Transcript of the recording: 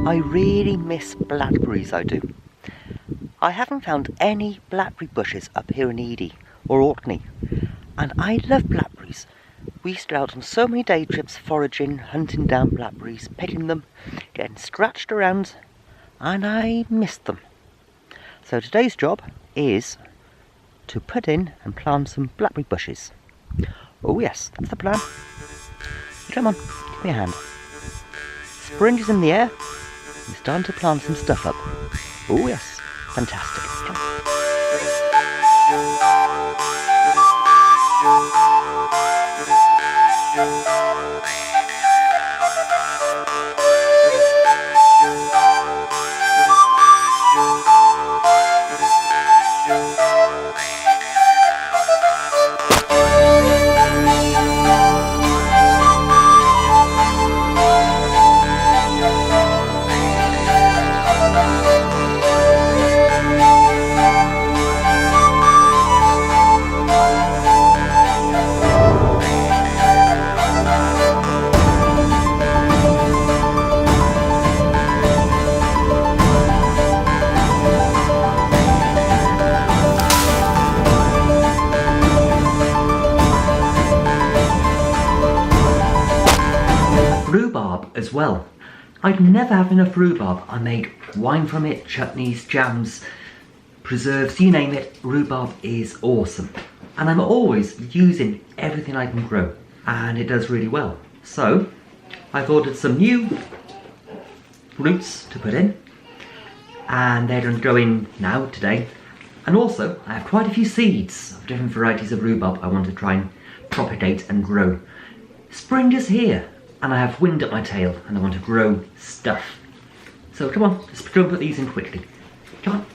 I really miss blackberries, I do. I haven't found any blackberry bushes up here in Eday or Orkney, and I love blackberries. We used to go out on so many day trips foraging, hunting down blackberries, picking them, getting scratched around, and I missed them. So today's job is to put in and plant some blackberry bushes. Oh yes, that's the plan. Come on, give me a hand. Springes in the air, and starting to plant some stuff up. Oh yes, fantastic. Come on. Rhubarb as well. I'd never have enough rhubarb. I make wine from it, chutneys, jams, preserves, you name it. Rhubarb is awesome. And I'm always using everything I can grow. And it does really well. So, I've ordered some new roots to put in. And they're going to go in now, today. And also, I have quite a few seeds of different varieties of rhubarb I want to try and propagate and grow. Spring is here. And I have wind at my tail, and I want to grow stuff. So come on, let's go and put these in quickly. Come on.